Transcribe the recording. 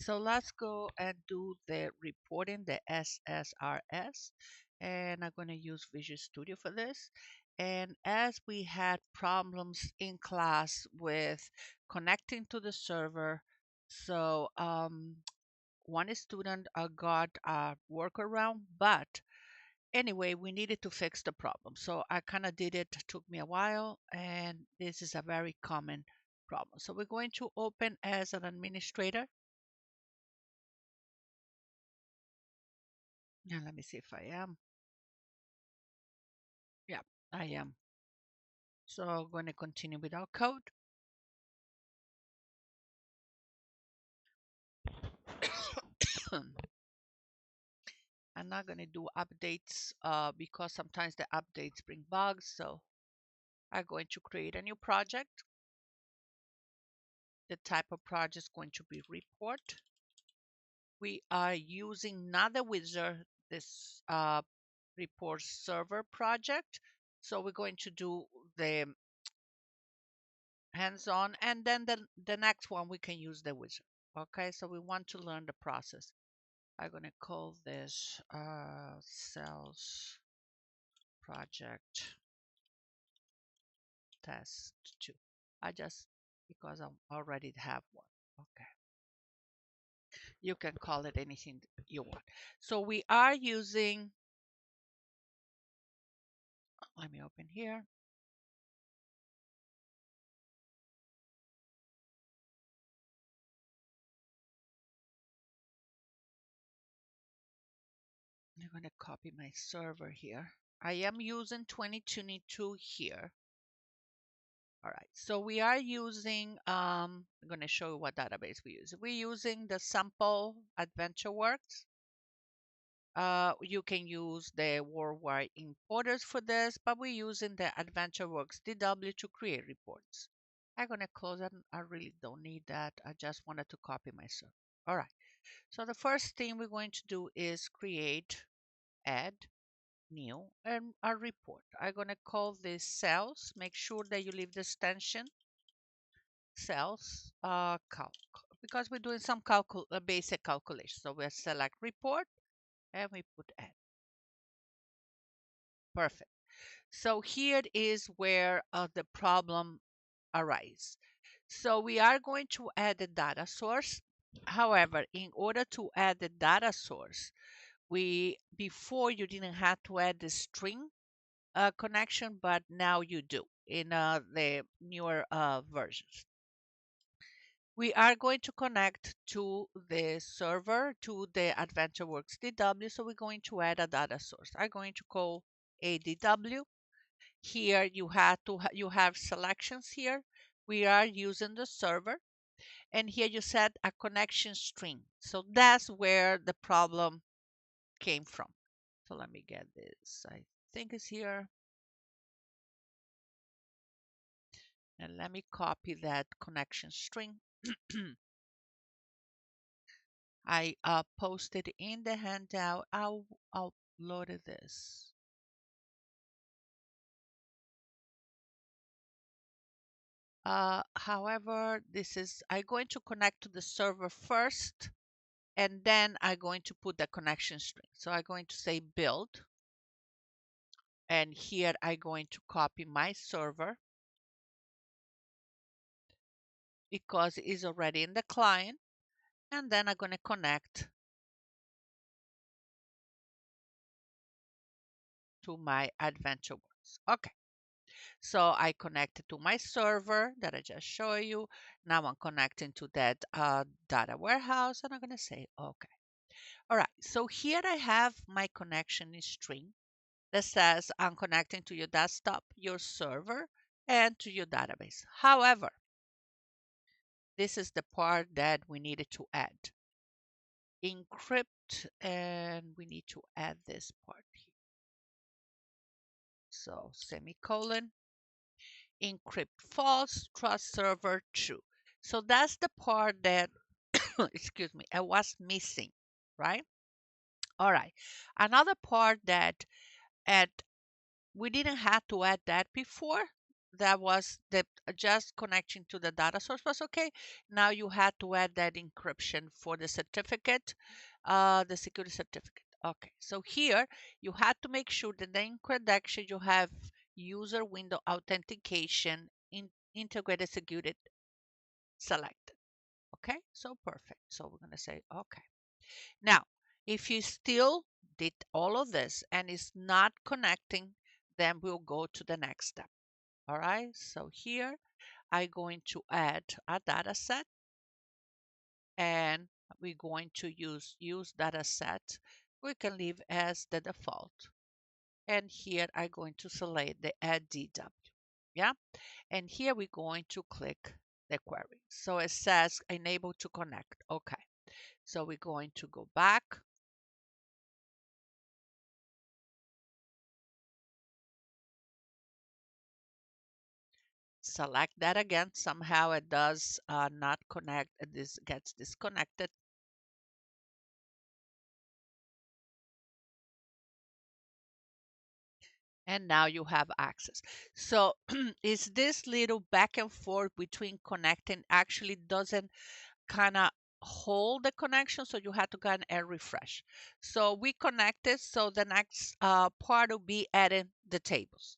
so let's go and do the reporting, the SSRS. And I'm going to use Visual Studio for this. And as we had problems in class with connecting to the server, so one student got a workaround, but anyway, we needed to fix the problem. So I kind of did it, took me a while, and this is a very common problem. So we're going to open as an administrator. And let me see if I am. Yeah, I am. So I'm going to continue with our code. I'm not going to do updates because sometimes the updates bring bugs. So I'm going to create a new project. The type of project is going to be report. We are using not the wizard, this report server project. So we're going to do the hands-on, and then the next one we can use the wizard. Okay, so we want to learn the process. I'm going to call this sales project test 2. I just, because I already have one. Okay. You can call it anything you want. So we are using, let me open here. I'm going to copy my server here. I am using 2022 here. All right, so we are using, I'm going to show you what database we use. We're using the sample AdventureWorks. You can use the worldwide importers for this, but we're using the AdventureWorks DW to create reports. I'm going to close that. I really don't need that. I just wanted to copy my server. All right, so the first thing we're going to do is create, add, new, and a report. I'm going to call this cells. Make sure that you leave the extension cells calc, because we're doing some basic calculation. So we'll select report and we put add. Perfect. So here is where the problem arises. So we are going to add the data source. However, in order to add the data source, before you didn't have to add the string connection, but now you do in the newer versions. We are going to connect to the server, to the AdventureWorks DW. So we're going to add a data source. I'm going to call ADW. Here you have selections here. We are using the server, and here you set a connection string. So that's where the problem came from. So let me get this. I think it's here. And let me copy that connection string. I posted in the handout. I'll upload this. However, I'm going to connect to the server first, and then I'm going to put the connection string. So I'm going to say build, and here I'm going to copy my server because it is already in the client, and then I'm going to connect to my AdventureWorks. Okay. So I connected to my server that I just showed you. Now I'm connecting to that data warehouse, and I'm going to say, okay. All right. So here I have my connection string that says I'm connecting to your desktop, your server, and to your database. However, this is the part that we needed to add. Encrypt, and we need to add this part here. So semicolon, encrypt false, trust server true. So that's the part that, excuse me, I was missing, right? All right. Another part that at we didn't have to add that before, that was the just connection to the data source was okay. Now you had to add that encryption for the certificate, the security certificate. Okay, so here you had to make sure that the credential you have user window authentication in integrated security selected. Okay, so perfect. So we're going to say okay. Now, if you still did all of this and it's not connecting, then we'll go to the next step. All right, so here I'm going to add a data set, and we're going to use data set. We can leave as the default. And here I'm going to select the add DW. Yeah, and here we're going to click the query. So it says enable to connect. Okay, so we're going to go back. Select that again. Somehow it does not connect. This gets disconnected. And now you have access. So is this little back and forth between connecting actually doesn't kind of hold the connection, so you have to go and refresh. So we connected, so the next part will be adding the tables.